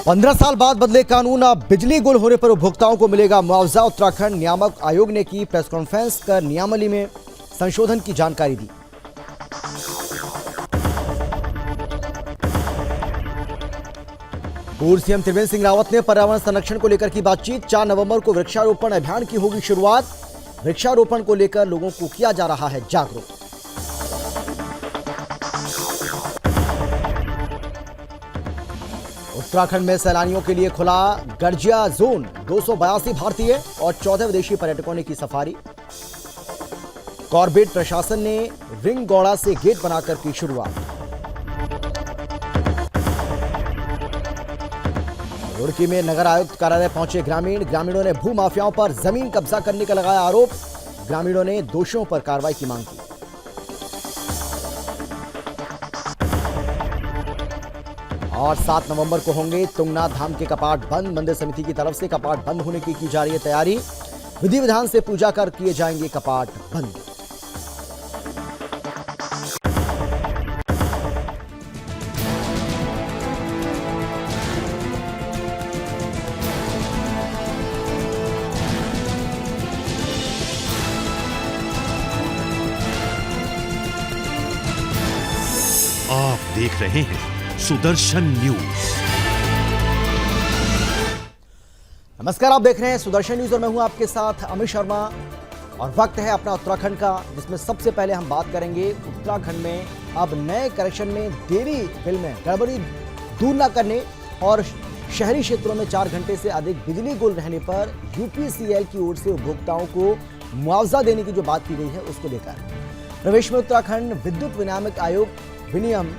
15 साल बाद बदले कानून। अब बिजली गुल होने पर उपभोक्ताओं को मिलेगा मुआवजा। उत्तराखंड नियामक आयोग ने की प्रेस कॉन्फ्रेंस कर नियमावली में संशोधन की जानकारी दी। पूर्व सीएम त्रिवेंद्र सिंह रावत ने पर्यावरण संरक्षण को लेकर की बातचीत। 4 नवंबर को वृक्षारोपण अभियान की होगी शुरुआत। वृक्षारोपण को लेकर लोगों को किया जा रहा है जागरूक। उत्तराखंड में सैलानियों के लिए खुला गर्जिया जोन। 282 भारतीय और 14 विदेशी पर्यटकों ने की सफारी। कॉर्बेट प्रशासन ने रिंग गौड़ा से गेट बनाकर की शुरुआत। रुड़की में नगर आयुक्त कार्यालय पहुंचे ग्रामीणों ने भू माफियाओं पर जमीन कब्जा करने का लगाया आरोप। ग्रामीणों ने दोषियों पर कार्रवाई की मांग की। और 7 नवंबर को होंगे तुंगनाथ धाम के कपाट बंद। मंदिर समिति की तरफ से कपाट बंद होने की जा रही है तैयारी। विधि विधान से पूजा कर किए जाएंगे कपाट बंद। आप देख रहे हैं सुदर्शन न्यूज। नमस्कार, आप देख रहे हैं सुदर्शन न्यूज और मैं हूं आपके साथ अमित शर्मा। और वक्त है अपना उत्तराखंड का, जिसमें सबसे पहले हम बात करेंगे उत्तराखंड में अब नए कनेक्शन में देरी बिल में गड़बड़ी दूर न करने और शहरी क्षेत्रों में 4 घंटे से अधिक बिजली गुल रहने पर यूपीसीएल की ओर से उपभोक्ताओं को मुआवजा देने की जो बात की गई है उसको लेकर प्रदेश में उत्तराखंड विद्युत विनियामक आयोग विनियम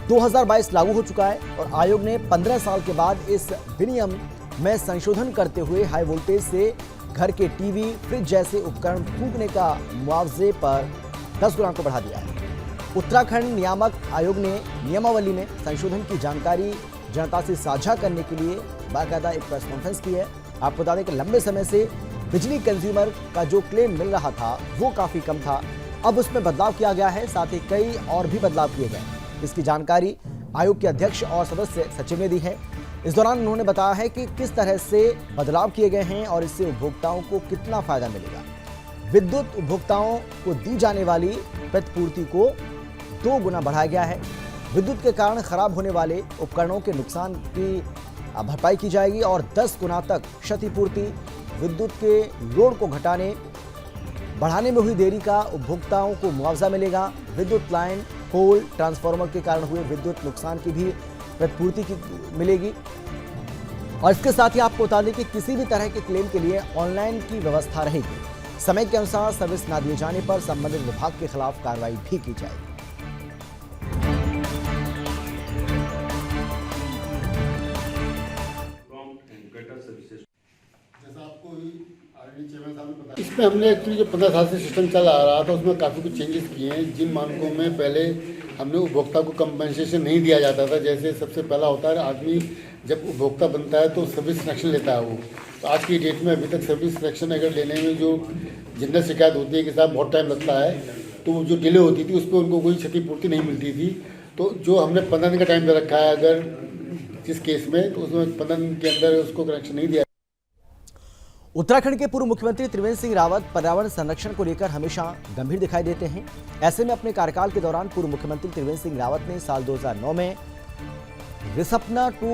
2022 लागू हो चुका है और आयोग ने 15 साल के बाद इस विनियम में संशोधन करते हुए हाई वोल्टेज से घर के टीवी, फ्रिज जैसे उपकरण फूंकने का मुआवजे पर 10 गुना को बढ़ा दिया है। उत्तराखंड नियामक आयोग ने नियमावली में संशोधन की जानकारी जनता से साझा करने के लिए बाकायदा एक प्रेस कॉन्फ्रेंस की है। आपको बता दें कि लंबे समय से बिजली कंज्यूमर का जो क्लेम मिल रहा था वो काफ़ी कम था। अब उसमें बदलाव किया गया है, साथ ही कई और भी बदलाव किए गए। इसकी जानकारी आयोग के अध्यक्ष और सदस्य सचिव ने दी है। इस दौरान उन्होंने बताया है कि किस तरह से बदलाव किए गए हैं और इससे उपभोक्ताओं को कितना फायदा मिलेगा। विद्युत उपभोक्ताओं को दी जाने वाली प्रतिपूर्ति को 2 गुना बढ़ाया गया है। विद्युत के कारण खराब होने वाले उपकरणों के नुकसान की भरपाई की जाएगी और 10 गुना तक क्षतिपूर्ति। विद्युत के लोड को बढ़ाने में हुई देरी का उपभोक्ताओं को मुआवजा मिलेगा। विद्युत लाइन, पोल, ट्रांसफार्मर के कारण हुए विद्युत नुकसान की भी प्रतिपूर्ति की मिलेगी। और इसके साथ ही आपको बता दें कि किसी भी तरह के क्लेम के लिए ऑनलाइन की व्यवस्था रहेगी। समय के अनुसार सर्विस न दिए जाने पर संबंधित विभाग के खिलाफ कार्रवाई भी की जाएगी। इसमें हमने एक्चुअली जो 15 साल से सिस्टम चल आ रहा था उसमें काफ़ी कुछ चेंजेस किए हैं। जिन मानकों में पहले हमने उपभोक्ता को कंपनसेशन नहीं दिया जाता था, जैसे सबसे पहला होता है आदमी जब उपभोक्ता बनता है तो सर्विस कनेक्शन लेता है वो, तो आज की डेट में अभी तक सर्विस कनेक्शन अगर लेने में जो जनरल शिकायत होती है कि साहब बहुत टाइम लगता है, तो जो डिले होती थी उस पर उनको कोई क्षतिपूर्ति नहीं मिलती थी। तो जो हमने 15 दिन का टाइम दे रखा है अगर जिस केस में, तो उसमें 15 दिन के अंदर उसको कनेक्शन नहीं दिया। उत्तराखंड के पूर्व मुख्यमंत्री त्रिवेंद्र सिंह रावत पर्यावरण संरक्षण को लेकर हमेशा गंभीर दिखाई देते हैं। ऐसे में अपने कार्यकाल के दौरान पूर्व मुख्यमंत्री त्रिवेंद्र सिंह रावत ने साल 2009 में रिसपना टू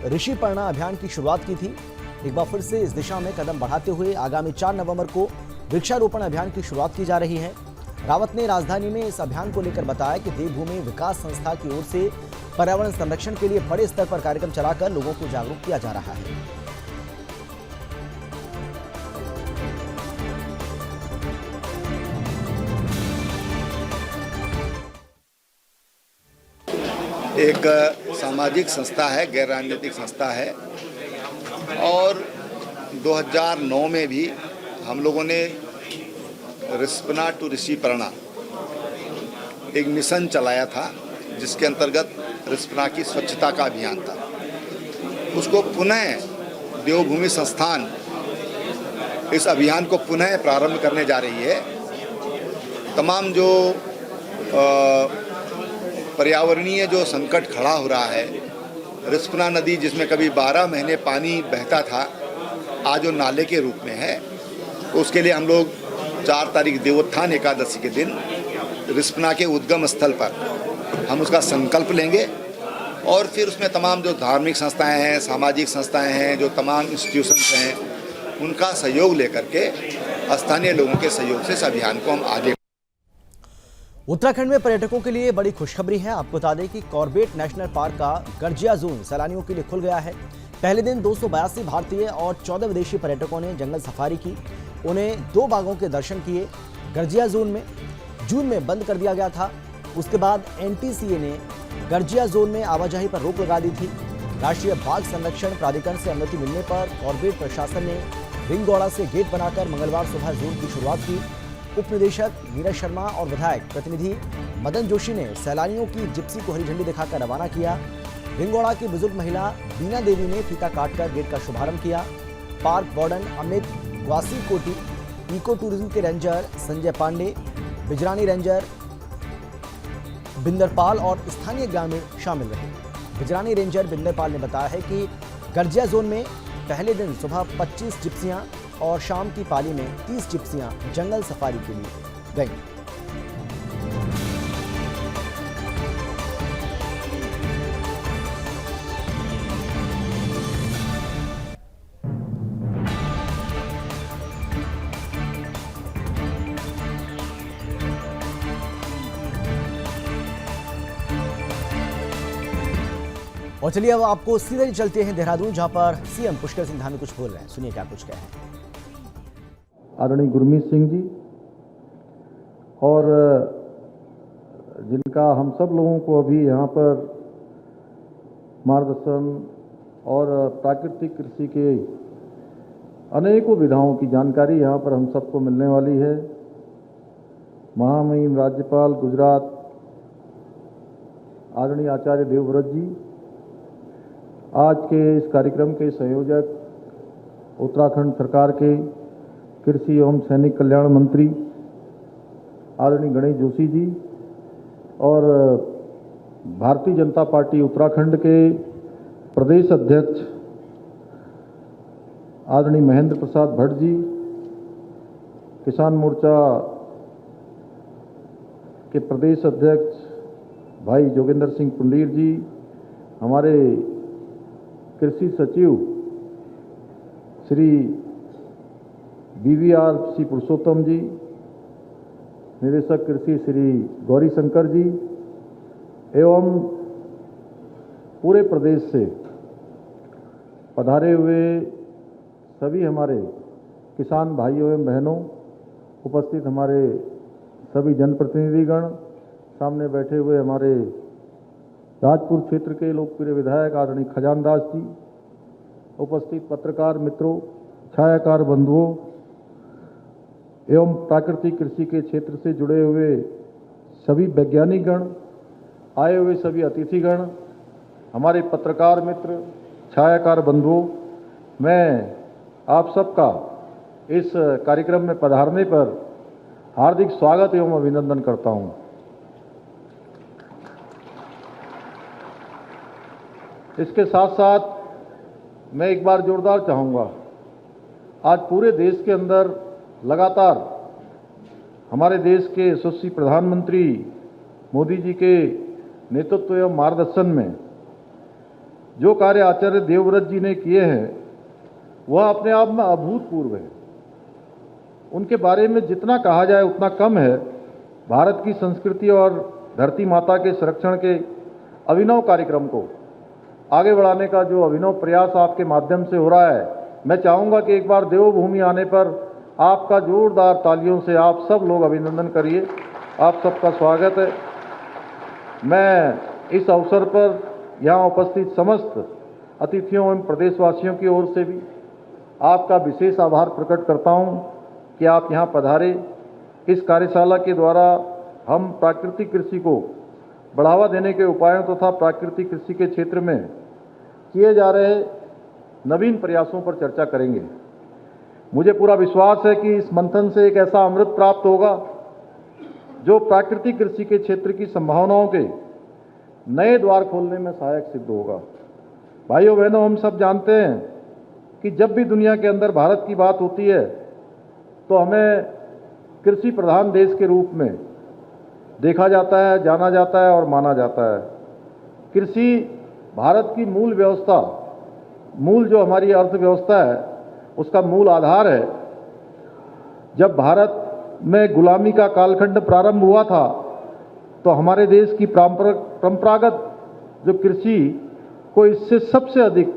ऋषिपर्णा अभियान की शुरुआत की थी। एक बार फिर से इस दिशा में कदम बढ़ाते हुए आगामी 4 नवंबर को वृक्षारोपण अभियान की शुरुआत की जा रही है। रावत ने राजधानी में इस अभियान को लेकर बताया कि देवभूमि विकास संस्था की ओर से पर्यावरण संरक्षण के लिए बड़े स्तर पर कार्यक्रम चलाकर लोगों को जागरूक किया जा रहा है। एक सामाजिक संस्था है, गैर राजनीतिक संस्था है और 2009 में भी हम लोगों ने रिस्पना टू ऋषिपर्णा एक मिशन चलाया था, जिसके अंतर्गत रिस्पना की स्वच्छता का अभियान था। उसको पुनः देवभूमि संस्थान इस अभियान को पुनः प्रारंभ करने जा रही है। तमाम जो पर्यावरणीय जो संकट खड़ा हो रहा है, रिस्पना नदी जिसमें कभी 12 महीने पानी बहता था, आज वो नाले के रूप में है। तो उसके लिए हम लोग 4 तारीख देवोत्थान एकादशी के दिन रिस्पना के उद्गम स्थल पर हम उसका संकल्प लेंगे और फिर उसमें तमाम जो धार्मिक संस्थाएं हैं, सामाजिक संस्थाएं हैं, जो तमाम इंस्टीट्यूशंस हैं, उनका सहयोग लेकर के स्थानीय लोगों के सहयोग से इस अभियान को हम आगे। उत्तराखंड में पर्यटकों के लिए बड़ी खुशखबरी है। आपको बता दें कि कॉर्बेट नेशनल पार्क का गर्जिया जोन सैलानियों के लिए खुल गया है। पहले दिन 282 भारतीय और 14 विदेशी पर्यटकों ने जंगल सफारी की। उन्हें 2 बाघों के दर्शन किए। गर्जिया जोन में जून में बंद कर दिया गया था। उसके बाद NTCA ने गर्जिया जोन में आवाजाही पर रोक लगा दी थी। राष्ट्रीय बाघ संरक्षण प्राधिकरण से अनुमति मिलने पर कॉर्बेट प्रशासन ने रिंगगौड़ा से गेट बनाकर मंगलवार सुबह जोन की शुरुआत की। उप निदेशक नीरज शर्मा और विधायक प्रतिनिधि मदन जोशी ने सैलानियों की जिप्सी को हरी झंडी दिखाकर रवाना किया। रिंगगौड़ा की बुजुर्ग महिला बीना देवी ने फीता काटकर गेट का शुभारंभ किया। Park warden Amit Vasikoti, eco tourism के रेंजर संजय पांडे, बिजरानी रेंजर बिंदरपाल और स्थानीय ग्रामीण शामिल रहे। बिजरानी रेंजर बिंदरपाल ने बताया है कि गर्जिया जोन में पहले दिन सुबह 25 जिप्सियां और शाम की पाली में 30 जिप्सियां जंगल सफारी के लिए गईं। और चलिए अब आपको सीधे चलते हैं देहरादून, जहां पर सीएम पुष्कर सिंह धामी कुछ बोल रहे हैं। सुनिए क्या कुछ कहे हैं। आदरणीय गुरमीत सिंह जी और जिनका हम सब लोगों को अभी यहाँ पर मार्गदर्शन और प्राकृतिक कृषि के अनेकों विधाओं की जानकारी यहाँ पर हम सबको मिलने वाली है। महामहिम राज्यपाल गुजरात आदरणीय आचार्य देवव्रत जी, आज के इस कार्यक्रम के संयोजक उत्तराखंड सरकार के कृषि एवं सैनिक कल्याण मंत्री आदरणीय गणेश जोशी जी और भारतीय जनता पार्टी उत्तराखंड के प्रदेश अध्यक्ष आदरणीय महेंद्र प्रसाद भट्ट जी, किसान मोर्चा के प्रदेश अध्यक्ष भाई जोगेंद्र सिंह पुंडीर जी, हमारे कृषि सचिव श्री BVR सी पुरुषोत्तम जी, निदेशक कृषि श्री गौरी शंकर जी एवं पूरे प्रदेश से पधारे हुए सभी हमारे किसान भाइयों एवं बहनों, उपस्थित हमारे सभी जनप्रतिनिधिगण, सामने बैठे हुए हमारे राजपुर क्षेत्र के लोकप्रिय विधायक आदरणीय खजानदास जी, उपस्थित पत्रकार मित्रों, छायाकार बंधुओं एवं प्राकृतिक कृषि के क्षेत्र से जुड़े हुए सभी वैज्ञानिक गण, आए हुए सभी अतिथिगण, हमारे पत्रकार मित्र, छायाकार बंधुओं, मैं आप सबका इस कार्यक्रम में पधारने पर हार्दिक स्वागत एवं अभिनंदन करता हूं। इसके साथ साथ मैं एक बार जोरदार चाहूँगा, आज पूरे देश के अंदर लगातार हमारे देश के यशस्वी प्रधानमंत्री मोदी जी के नेतृत्व एवं मार्गदर्शन में जो कार्य आचार्य देवव्रत जी ने किए हैं वह अपने आप में अभूतपूर्व है। उनके बारे में जितना कहा जाए उतना कम है। भारत की संस्कृति और धरती माता के संरक्षण के अभिनव कार्यक्रम को आगे बढ़ाने का जो अभिनव प्रयास आपके माध्यम से हो रहा है, मैं चाहूँगा कि एक बार देवभूमि आने पर आपका जोरदार तालियों से आप सब लोग अभिनंदन करिए। आप सबका स्वागत है। मैं इस अवसर पर यहाँ उपस्थित समस्त अतिथियों एवं प्रदेशवासियों की ओर से भी आपका विशेष आभार प्रकट करता हूँ कि आप यहाँ पधारे। इस कार्यशाला के द्वारा हम प्राकृतिक कृषि को बढ़ावा देने के उपायों तथा प्राकृतिक कृषि के क्षेत्र में किए जा रहे नवीन प्रयासों पर चर्चा करेंगे। मुझे पूरा विश्वास है कि इस मंथन से एक ऐसा अमृत प्राप्त होगा जो प्राकृतिक कृषि के क्षेत्र की संभावनाओं के नए द्वार खोलने में सहायक सिद्ध होगा। भाइयों बहनों, हम सब जानते हैं कि जब भी दुनिया के अंदर भारत की बात होती है तो हमें कृषि प्रधान देश के रूप में देखा जाता है, जाना जाता है और माना जाता है। कृषि भारत की मूल व्यवस्था, मूल जो हमारी अर्थव्यवस्था है उसका मूल आधार है। जब भारत में गुलामी का कालखंड प्रारंभ हुआ था तो हमारे देश की परंपरागत जो कृषि को इससे सबसे अधिक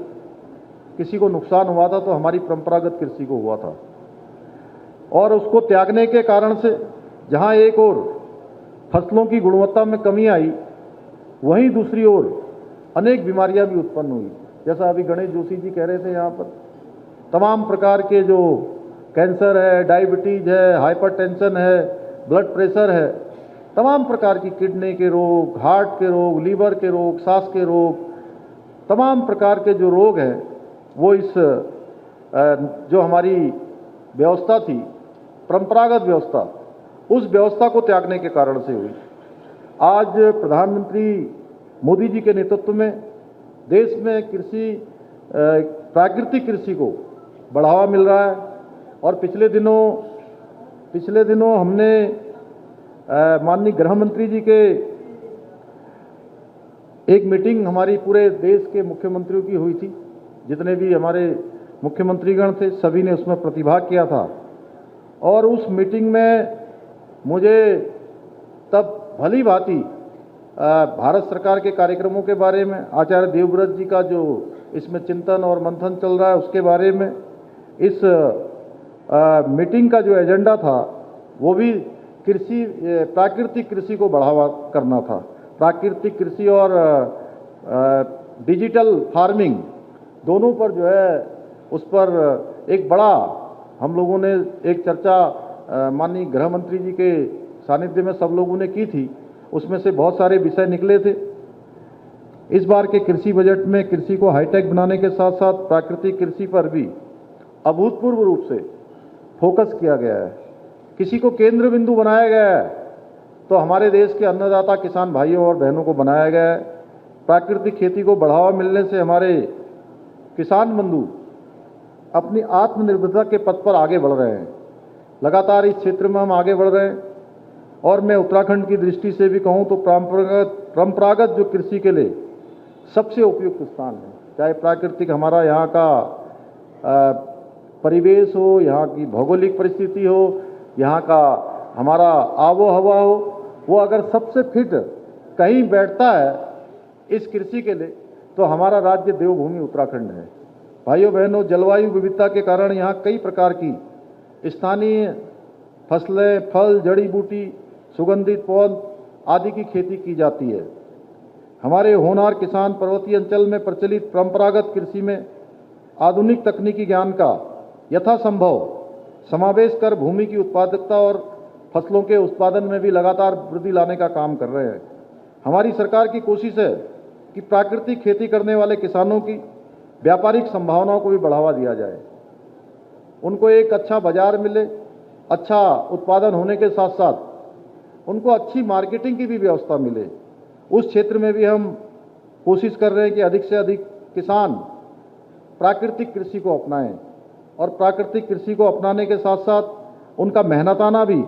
किसी को नुकसान हुआ था तो हमारी परंपरागत कृषि को हुआ था। और उसको त्यागने के कारण से जहां एक ओर फसलों की गुणवत्ता में कमी आई, वहीं दूसरी ओर अनेक बीमारियां भी उत्पन्न हुई। जैसा अभी गणेश जोशी जी कह रहे थे, यहाँ पर तमाम प्रकार के जो कैंसर है, डायबिटीज है, हाइपरटेंशन है, ब्लड प्रेशर है, तमाम प्रकार की किडनी के रोग, हार्ट के रोग, लीवर के रोग, सांस के रोग, तमाम प्रकार के जो रोग हैं वो इस जो हमारी व्यवस्था थी, परंपरागत व्यवस्था, उस व्यवस्था को त्यागने के कारण से हुई। आज प्रधानमंत्री मोदी जी के नेतृत्व में देश में कृषि, प्राकृतिक कृषि को बढ़ावा मिल रहा है। और पिछले दिनों हमने माननीय गृह मंत्री जी के एक मीटिंग हमारी पूरे देश के मुख्यमंत्रियों की हुई थी। जितने भी हमारे मुख्यमंत्रीगण थे सभी ने उसमें प्रतिभाग किया था। और उस मीटिंग में मुझे तब भली भांति भारत सरकार के कार्यक्रमों के बारे में, आचार्य देवव्रत जी का जो इसमें चिंतन और मंथन चल रहा है उसके बारे में, इस मीटिंग का जो एजेंडा था वो भी कृषि, प्राकृतिक कृषि को बढ़ावा करना था। प्राकृतिक कृषि और डिजिटल फार्मिंग दोनों पर जो है उस पर एक बड़ा हम लोगों ने एक चर्चा माननीय गृह मंत्री जी के सानिध्य में सब लोगों ने की थी। उसमें से बहुत सारे विषय निकले थे। इस बार के कृषि बजट में कृषि को हाईटेक बनाने के साथ साथ प्राकृतिक कृषि पर भी अभूतपूर्व रूप से फोकस किया गया है। कृषि को केंद्र बिंदु बनाया गया है तो हमारे देश के अन्नदाता किसान भाइयों और बहनों को बनाया गया है। प्राकृतिक खेती को बढ़ावा मिलने से हमारे किसान बंधु अपनी आत्मनिर्भरता के पथ पर आगे बढ़ रहे हैं। लगातार इस क्षेत्र में हम आगे बढ़ रहे हैं। और मैं उत्तराखंड की दृष्टि से भी कहूँ तो परंपरागत जो कृषि के लिए सबसे उपयुक्त स्थान है। चाहे प्राकृतिक हमारा यहाँ का परिवेश हो, यहाँ की भौगोलिक परिस्थिति हो, यहाँ का हमारा आबो हवा हो, वो अगर सबसे फिट कहीं बैठता है इस कृषि के लिए तो हमारा राज्य देवभूमि उत्तराखंड है। भाइयों बहनों, जलवायु विविधता के कारण यहाँ कई प्रकार की स्थानीय फसलें, फल, जड़ी बूटी, सुगंधित पौध आदि की खेती की जाती है। हमारे होनहार किसान पर्वतीय अंचल में प्रचलित परंपरागत कृषि में आधुनिक तकनीकी ज्ञान का यथासंभव समावेश कर भूमि की उत्पादकता और फसलों के उत्पादन में भी लगातार वृद्धि लाने का काम कर रहे हैं। हमारी सरकार की कोशिश है कि प्राकृतिक खेती करने वाले किसानों की व्यापारिक संभावनाओं को भी बढ़ावा दिया जाए। उनको एक अच्छा बाजार मिले, अच्छा उत्पादन होने के साथ साथ उनको अच्छी मार्केटिंग की भी व्यवस्था मिले। उस क्षेत्र में भी हम कोशिश कर रहे हैं कि अधिक से अधिक किसान प्राकृतिक कृषि को अपनाएं और प्राकृतिक कृषि को अपनाने के साथ साथ उनका मेहनताना भी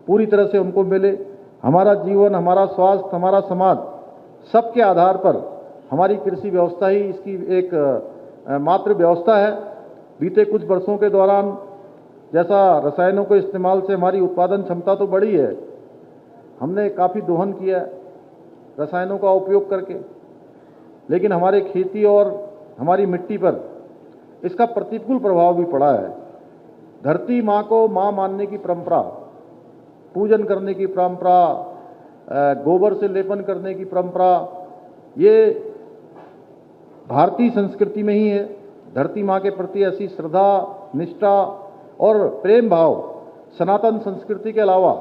पूरी तरह से उनको मिले। हमारा जीवन, हमारा स्वास्थ्य, हमारा समाज सबके आधार पर हमारी कृषि व्यवस्था ही इसकी एक मात्र व्यवस्था है। बीते कुछ वर्षों के दौरान जैसा रसायनों के इस्तेमाल से हमारी उत्पादन क्षमता तो बढ़ी है, हमने काफ़ी दोहन किया रसायनों का उपयोग करके, लेकिन हमारे खेती और हमारी मिट्टी पर इसका प्रतिकूल प्रभाव भी पड़ा है। धरती माँ को माँ मानने की परंपरा, पूजन करने की परंपरा, गोबर से लेपन करने की परंपरा, ये भारतीय संस्कृति में ही है। धरती माँ के प्रति ऐसी श्रद्धा, निष्ठा और प्रेम भाव सनातन संस्कृति के अलावा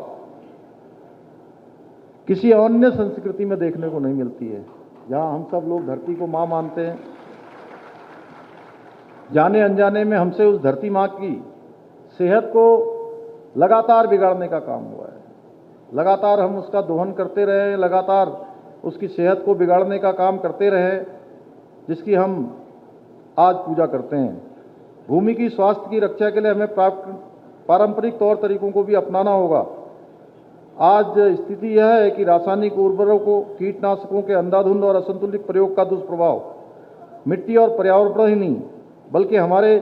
किसी अन्य संस्कृति में देखने को नहीं मिलती है। जहाँ हम सब लोग धरती को माँ मानते हैं, जाने अनजाने में हमसे उस धरती माँ की सेहत को लगातार बिगाड़ने का काम हुआ है। लगातार हम उसका दोहन करते रहे, लगातार उसकी सेहत को बिगाड़ने का काम करते रहे, जिसकी हम आज पूजा करते हैं। भूमि की स्वास्थ्य की रक्षा के लिए हमें पारंपरिक तौर तरीकों को भी अपनाना होगा। आज स्थिति यह है कि रासायनिक उर्वरकों, कीटनाशकों के अंधाधुंध और असंतुलित प्रयोग का दुष्प्रभाव मिट्टी और पर्यावरण पर ही नहीं बल्कि हमारे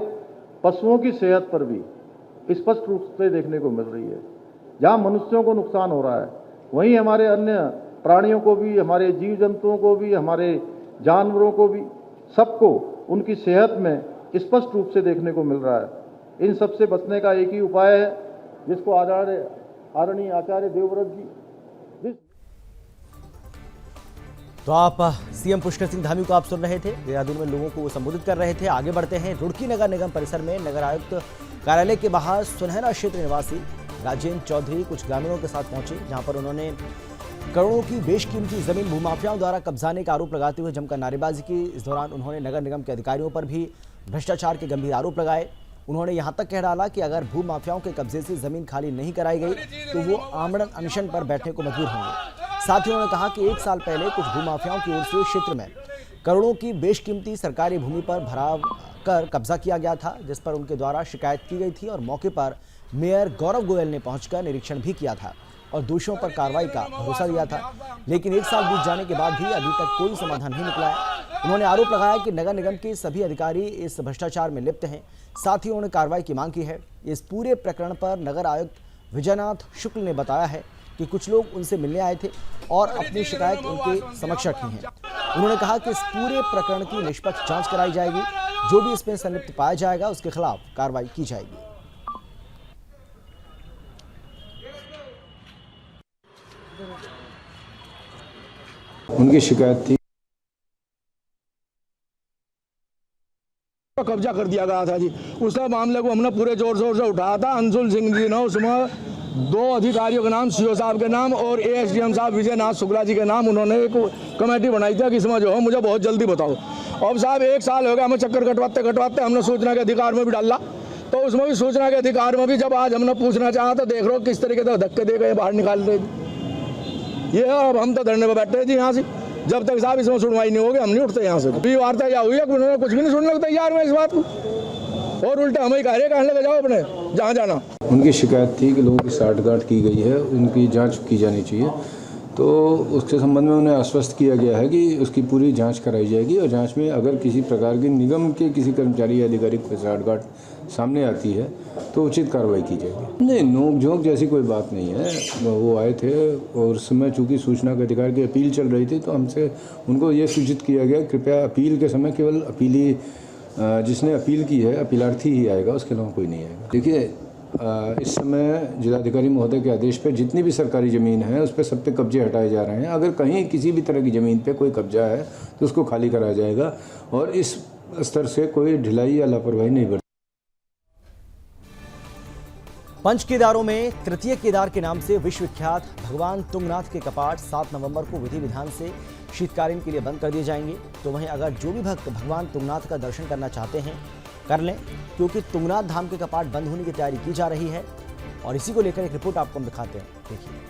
पशुओं की सेहत पर भी स्पष्ट रूप से देखने को मिल रही है। जहां मनुष्यों को नुकसान हो रहा है, वहीं हमारे अन्य प्राणियों को भी, हमारे जीव जंतुओं को भी, हमारे जानवरों को भी, सबको उनकी सेहत में स्पष्ट रूप से देखने को मिल रहा है। इन सब से बचने का एक ही उपाय है, जिसको आदरणीय आचार्य देवव्रत जी तो आप सीएम पुष्कर सिंह धामी को आप सुन रहे थे, देहरादून में लोगों को वो संबोधित कर रहे थे। आगे बढ़ते हैं। रुड़की नगर निगम परिसर में नगर आयुक्त कार्यालय के बाहर सुनहरा क्षेत्र निवासी राजेंद्र चौधरी कुछ ग्रामीणों के साथ पहुंचे, जहां पर उन्होंने करोड़ों की बेशकीमती जमीन भूमाफियाओं द्वारा कब्जाने का आरोप लगाते हुए जमकर नारेबाजी की। इस दौरान उन्होंने नगर निगम के अधिकारियों पर भी भ्रष्टाचार के गंभीर आरोप लगाए। उन्होंने यहां तक कह डाला कि अगर भूमाफियाओं के कब्जे से जमीन खाली नहीं कराई गई तो वो आमरण अनशन पर बैठने को मजबूर होंगे। साथ ही उन्होंने कहा कि 1 साल पहले कुछ भूमाफियाओं की ओर से क्षेत्र में करोड़ों की बेशकीमती सरकारी भूमि पर भराव कर कब्जा किया गया था, जिस पर उनके द्वारा शिकायत की गई थी और मौके पर मेयर गौरव गोयल ने पहुंचकर निरीक्षण भी किया था और दोषियों पर कार्रवाई का भरोसा दिया था। लेकिन 1 साल बीत जाने के बाद भी अभी तक कोई समाधान नहीं निकला है। उन्होंने आरोप लगाया कि नगर निगम के सभी अधिकारी इस भ्रष्टाचार में लिप्त हैं। साथ ही उन्होंने कार्रवाई की मांग की है। इस पूरे प्रकरण पर नगर आयुक्त विजयनाथ शुक्ल ने बताया है कि कुछ लोग उनसे मिलने आए थे और अपनी शिकायत उनके समक्ष रखी है। उन्होंने कहा कि इस पूरे प्रकरण की निष्पक्ष जांच कराई जाएगी, जो भी इसमें संलिप्त पाया जाएगा उसके खिलाफ कार्रवाई की जाएगी। उनकी शिकायत थी, कब्जा कर दिया गया था जी। उस मामले को हमने पूरे जोर शोर से उठाया था। अंशुल सिंह जी ने उसमें 2 अधिकारियों के नाम, सीओ साहब के नाम और एएसडीएम साहब विजयनाथ शुक्ला जी के नाम उन्होंने एक कमेटी बनाई थी कि इसमें जो है मुझे बहुत जल्दी बताओ। अब साहब 1 साल हो गया हमें चक्कर कटवाते हमने सूचना के अधिकार में भी डाला, तो उसमें भी सूचना के अधिकार में भी जब आज हमने पूछना चाहा तो देख लो किस तरीके से धक्के दे गए, बाहर निकाल रहे थे। ये अब हम तो धरने पर बैठे थे यहाँ से, जब तक साहब इसमें सुनवाई नहीं होगी हम नहीं उठते यहाँ से। अभी वार्ता क्या हुई है, उन्होंने कुछ भी नहीं सुनने को तैयार हुए इस बात को, और उल्टा हमें कह रहे कहने लगे जाओ अपने जहाँ जाना। उनकी शिकायत थी कि लोगों की साठगांठ की गई है, उनकी जांच की जानी चाहिए। तो उसके संबंध में उन्हें आश्वस्त किया गया है कि उसकी पूरी जांच कराई जाएगी और जांच में अगर किसी प्रकार की निगम के किसी कर्मचारी या अधिकारी की साठगांठ सामने आती है तो उचित कार्रवाई की जाएगी। नहीं, नोक झोंक जैसी कोई बात नहीं है। वो आए थे और उस समय चूँकि सूचना के अधिकार की अपील चल रही थी तो हमसे उनको ये सूचित किया गया कृपया अपील के समय केवल अपीली जिसने अपील की है अपीलार्थी ही आएगा, उसके अलावा कोई नहीं आएगा। देखिए इस समय जिलाधिकारी महोदय के आदेश पे जितनी भी सरकारी ज़मीन है उस पर सब पे कब्जे हटाए जा रहे हैं। अगर कहीं किसी भी तरह की ज़मीन पे कोई कब्जा है तो उसको खाली कराया जाएगा और इस स्तर से कोई ढिलाई या लापरवाही नहीं बरती। पंच केदारों में तृतीय केदार के नाम से विश्वविख्यात भगवान तुंगनाथ के कपाट 7 नवंबर को विधि विधान से शीतकालीन के लिए बंद कर दिए जाएंगे। तो वहीं अगर जो भी भक्त भगवान तुंगनाथ का दर्शन करना चाहते हैं कर लें, क्योंकि तुंगनाथ धाम के कपाट बंद होने की तैयारी की जा रही है। और इसी को लेकर एक रिपोर्ट आपको हम दिखाते हैं, देखिए।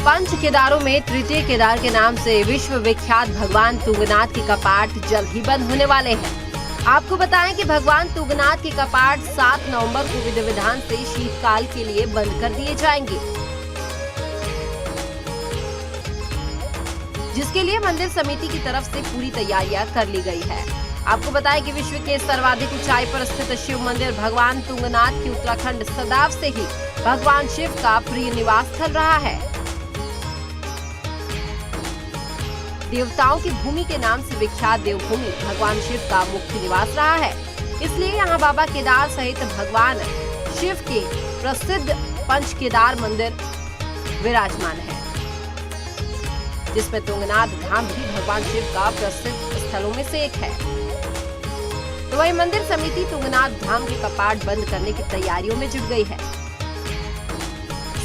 पंच केदारों में तृतीय केदार के नाम से विश्व विख्यात भगवान तुंगनाथ के कपाट जल्द ही बंद होने वाले हैं। आपको बताएं कि भगवान तुंगनाथ के कपाट 7 नवंबर को विधि विधान से शीतकाल के लिए बंद कर दिए जाएंगे, जिसके लिए मंदिर समिति की तरफ से पूरी तैयारियां कर ली गई है। आपको बताएं कि विश्व के सर्वाधिक ऊंचाई पर स्थित शिव मंदिर भगवान तुंगनाथ की उत्तराखंड सदैव से ही भगवान शिव का प्रिय निवास स्थल रहा है। देवताओं की भूमि के नाम से विख्यात देवभूमि भगवान शिव का मुख्य निवास रहा है। इसलिए यहाँ बाबा केदार सहित भगवान शिव के प्रसिद्ध पंच केदार मंदिर विराजमान है, जिसमें तुंगनाथ धाम भी भगवान शिव का प्रसिद्ध स्थलों में से एक है। तो वही मंदिर समिति तुंगनाथ धाम के कपाट बंद करने की तैयारियों में जुट गई है।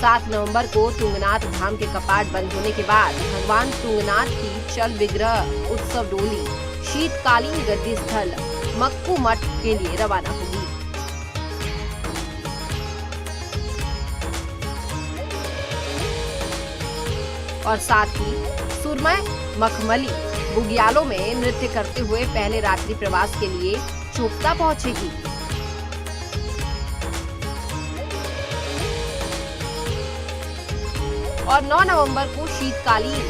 7 नवंबर को तुंगनाथ धाम के कपाट बंद होने के बाद भगवान तुंगनाथ की चल विग्रह उत्सव डोली शीतकालीन गद्दी स्थल मक्कू मठ के लिए रवाना होगी। और साथ ही सुरमय मखमली बुग्यालों में नृत्य करते हुए पहले रात्रि प्रवास के लिए चोपता पहुंचेगी। और 9 नवंबर को शीतकालीन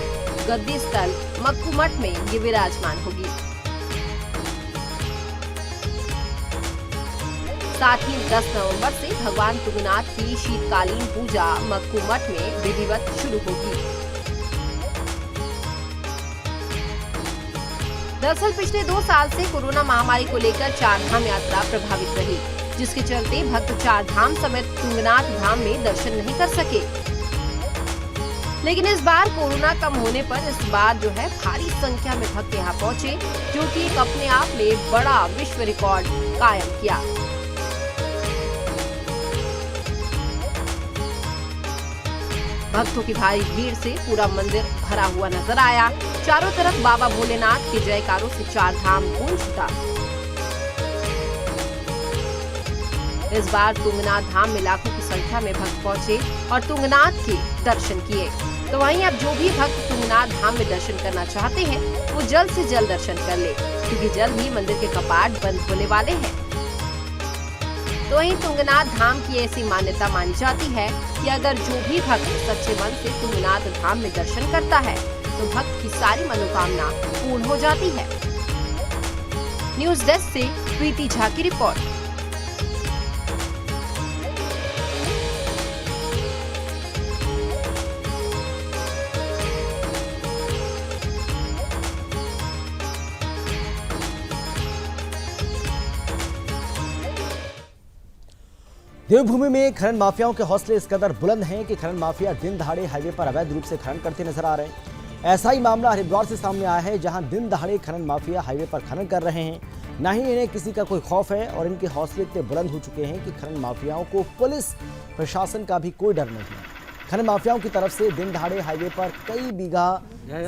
गद्दी स्थल मक्कू मठ में ये विराजमान होगी। साथ ही 10 नवंबर से भगवान तुंगनाथ की शीतकालीन पूजा मक्कू मठ में विधिवत शुरू होगी। दरअसल पिछले 2 साल से कोरोना महामारी को लेकर चारधाम यात्रा प्रभावित रही, जिसके चलते भक्त चारधाम समेत तुंगनाथ धाम में दर्शन नहीं कर सके। लेकिन इस बार कोरोना कम होने पर इस बार जो है भारी संख्या में भक्त यहाँ पहुँचे, जो कि एक अपने आप में बड़ा विश्व रिकॉर्ड कायम किया। भक्तों की भारी भीड़ से पूरा मंदिर भरा हुआ नजर आया। चारों तरफ बाबा भोलेनाथ के जयकारों से चारधाम गूंज उठा। इस बार तुंगनाथ धाम में लाखों की संख्या में भक्त पहुंचे और तुंगनाथ के दर्शन किए। तो वहीं अब जो भी भक्त तुंगनाथ धाम में दर्शन करना चाहते हैं वो जल्द से जल्द दर्शन कर ले, क्योंकि जल्द ही मंदिर के कपाट बंद होने वाले हैं। तो वहीं तुंगनाथ धाम की ऐसी मान्यता मानी जाती है कि अगर जो भी भक्त सच्चे मन से तुंगनाथ धाम में दर्शन करता है तो भक्त की सारी मनोकामना पूर्ण हो जाती है। न्यूज़ डेस्क से प्रीति झा की रिपोर्ट। देवभूमि में खनन माफियाओं के हौसले इस कदर बुलंद हैं कि खनन माफिया दिन दहाड़े हाईवे पर अवैध रूप से खनन करते नजर आ रहे हैं। ऐसा ही मामला हरिद्वार से सामने आया है, जहां दिन दहाड़े खनन माफिया हाईवे पर खनन कर रहे हैं। न ही इन्हें किसी का कोई खौफ है और इनके हौसले इतने बुलंद हो चुके हैं कि खनन माफियाओं को पुलिस प्रशासन का भी कोई डर नहीं है। खनन माफियाओं की तरफ से दिन दहाड़े हाईवे पर कई बीघा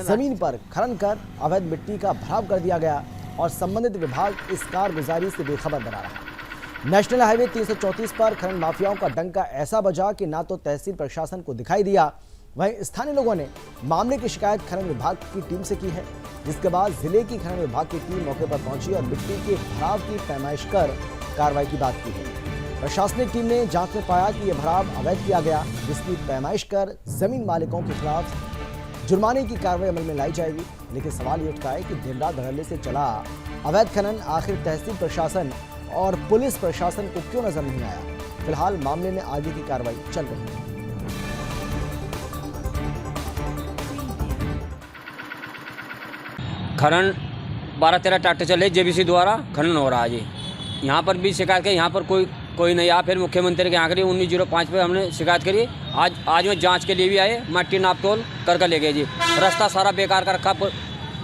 जमीन पर खनन कर अवैध मिट्टी का भराव कर दिया गया और संबंधित विभाग इस कारगुजारी से बेखबर बना रहा है। नेशनल हाईवे 334 पर खनन माफियाओं का डंका ऐसा बजा कि ना तो तहसील प्रशासन को दिखाई दिया, वहीं स्थानीय लोगों ने मामले की शिकायत खनन विभाग की टीम से की है, जिसके बाद जिले की खनन विभाग की टीम मौके पर पहुंची और मिट्टी के भराव की पैमाइश कर कार्रवाई की बात की है। प्रशासनिक टीम ने जांच में पाया कि यह भराव अवैध किया गया, जिसकी पैमाइश कर जमीन मालिकों के खिलाफ जुर्माने की कार्रवाई अमल में लाई जाएगी। लेकिन सवाल ये उठता है कि दिन रात धड़ल्ले से चला अवैध खनन आखिर तहसील प्रशासन और पुलिस प्रशासन को क्यों नजर नहीं आया। फिलहाल मामले में आगे की कार्रवाई चल रही है। खनन 12-13 ट्रैक्टर चले जेबीसी द्वारा खनन हो रहा है जी। यहाँ पर भी शिकायत की, यहाँ पर कोई नहीं आया। फिर मुख्यमंत्री के यहाँ करी 1905 पे हमने शिकायत करी। आज में जांच के लिए भी आए, मट्टी नाप तोल कर ले गए जी। रास्ता सारा बेकार कर रखा,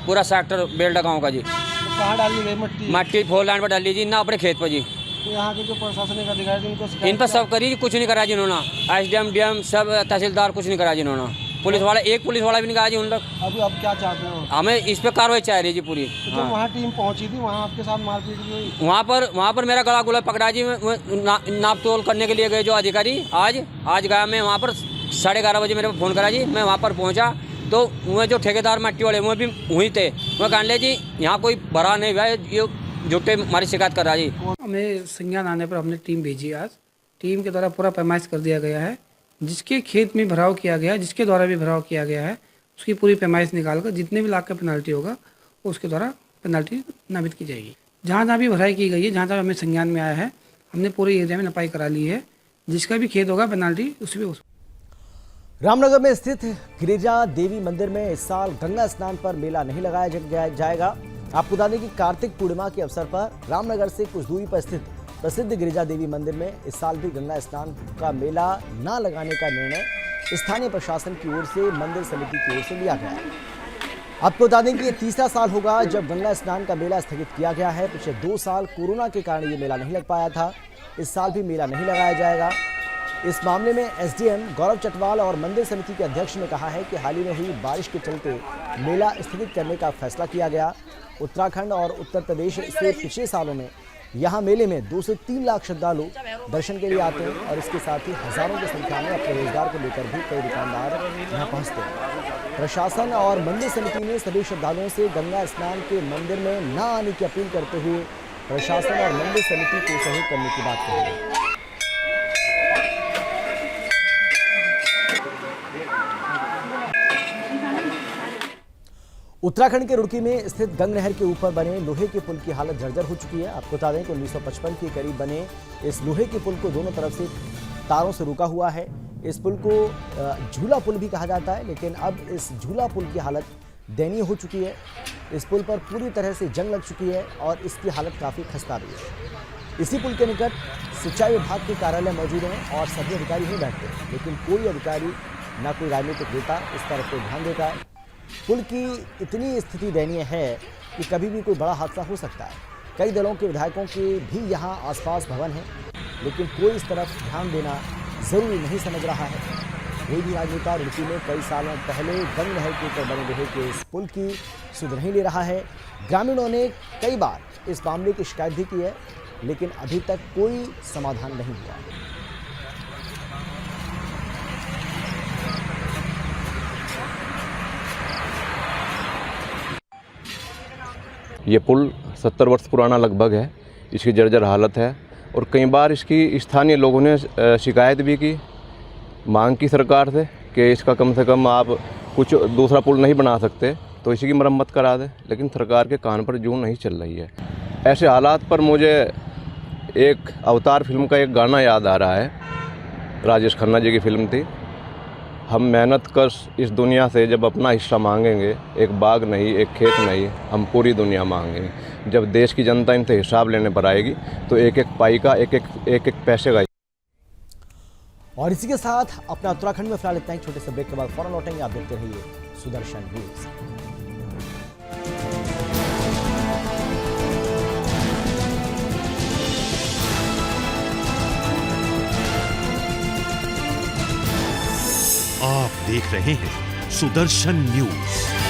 पूरा सेक्टर बेल्ट गाँव का जी। कहाँ डाली गई मट्टी 4 लाइन पर डाली जी, ना अपने खेत पर जी। तो यहाँ के जो प्रशासनिक अधिकारी इनको इन पर सब करी, कुछ नहीं करा जिन्होंने। एसडीएम डीएम सब तहसीलदार कुछ नहीं करा जिन्होंने। पुलिस वाला एक पुलिस वाला भी नहीं कहा जी उन लोग। अभी अब क्या चाहते हो? हमें इस पे कार्रवाई चाह रही जी पूरी। तो जब वहाँ टीम पहुँची थी, वहाँ आपके साथ मारपीट हुई? वहाँ पर मेरा गला गुला पकड़ा जी। नाप तोल करने के लिए गए जो अधिकारी, आज गया मैं वहाँ पर 11:30 बजे मेरे को फ़ोन करा जी। मैं वहाँ पर पहुँचा तो वह जो ठेकेदार मट्टी वाले वो भी वहीं थे। वह कहने ले जी यहाँ कोई भरा नहीं हुआ, ये झूठे हमारी शिकायत कर रहा जी। हमें संज्ञान आने पर हमने टीम भेजी। आज टीम के द्वारा पूरा पैमाइश कर दिया गया है। जिसके खेत में भराव किया गया है, जिसके द्वारा भी भराव किया गया है, उसकी पूरी पैमाइश निकालकर जितने भी लाख का पेनल्टी होगा उसके द्वारा पेनल्टी नामित की जाएगी। जहाँ जहाँ भी भराई की गई है, जहाँ जहाँ हमें संज्ञान में आया है, हमने पूरे एरिया में नपाई करा ली है। जिसका भी खेत होगा पेनल्टी उसमें। रामनगर में स्थित गिरिजा देवी मंदिर में इस साल गंगा स्नान पर मेला नहीं लगाया जाएगा। आपको बता दें कि कार्तिक पूर्णिमा के अवसर पर रामनगर से कुछ दूरी पर स्थित प्रसिद्ध गिरिजा देवी मंदिर में इस साल भी गंगा स्नान का मेला न लगाने का निर्णय स्थानीय प्रशासन की ओर से मंदिर समिति की ओर से लिया गया है। आपको बता दें कि ये तीसरा साल होगा जब गंगा स्नान का मेला स्थगित किया गया है। पिछले 2 साल कोरोना के कारण ये मेला नहीं लग पाया था। इस साल भी मेला नहीं लगाया जाएगा। इस मामले में एसडीएम गौरव चटवाल और मंदिर समिति के अध्यक्ष ने कहा है कि हाल ही में हुई बारिश के चलते मेला स्थगित करने का फैसला किया गया। उत्तराखंड और उत्तर प्रदेश से पिछले सालों में यहाँ मेले में 2 से 3 लाख श्रद्धालु दर्शन के लिए आते हैं और इसके साथ ही हजारों की संख्या में अपने रोजगार को लेकर भी कई दुकानदार यहाँ पहुँचते हैं। प्रशासन और मंदिर समिति ने सभी श्रद्धालुओं से गंगा स्नान के मंदिर में न आने की अपील करते हुए प्रशासन और मंदिर समिति को सहयोग करने की बात कही है। उत्तराखंड के रुड़की में स्थित गंग नहर के ऊपर बने लोहे के पुल की हालत जर्जर हो चुकी है। आपको बता दें कि 1955 के करीब बने इस लोहे के पुल को दोनों तरफ से तारों से रुका हुआ है। इस पुल को झूला पुल भी कहा जाता है, लेकिन अब इस झूला पुल की हालत दयनीय हो चुकी है। इस पुल पर पूरी तरह से जंग लग चुकी है और इसकी हालत काफ़ी खस्ता रही है। इसी पुल के निकट सिंचाई विभाग के कार्यालय मौजूद हैं और सभी अधिकारी ही बैठते हैं, लेकिन कोई अधिकारी न कोई राजनीतिक नेता इस तरफ कोई ध्यान देता है। पुल की इतनी स्थिति दयनीय है कि कभी भी कोई बड़ा हादसा हो सकता है। कई दलों के विधायकों के भी यहाँ आसपास भवन हैं, लेकिन कोई इस तरफ ध्यान देना जरूरी नहीं समझ रहा है। कोई भी राजनेता रुड़की में कई सालों पहले गंग नहर के ऊपर बने लोहे के इस पुल की सुध नहीं ले रहा है। ग्रामीणों ने कई बार इस मामले की शिकायत भी की है, लेकिन अभी तक कोई समाधान नहीं हुआ। ये पुल 70 वर्ष पुराना लगभग है। इसकी जर्जर हालत है और कई बार इसकी स्थानीय लोगों ने शिकायत भी की, मांग की सरकार से कि इसका कम से कम आप कुछ दूसरा पुल नहीं बना सकते तो इसी की मरम्मत करा दे, लेकिन सरकार के कान पर जूं नहीं चल रही है। ऐसे हालात पर मुझे एक अवतार फिल्म का एक गाना याद आ रहा है। राजेश खन्ना जी की फिल्म थी, हम मेहनत कश इस दुनिया से जब अपना हिस्सा मांगेंगे, एक बाग नहीं एक खेत नहीं, हम पूरी दुनिया मांगेंगे। जब देश की जनता इनसे हिसाब लेने पर आएगी तो एक एक पाई का एक एक पैसे का। और इसी के साथ अपना उत्तराखंड में फिलहाल इतना ही। छोटे से ब्रेक के बाद फौरन लौटेंगे। आप देखते रहिए सुदर्शन न्यूज। आप देख रहे हैं सुदर्शन न्यूज।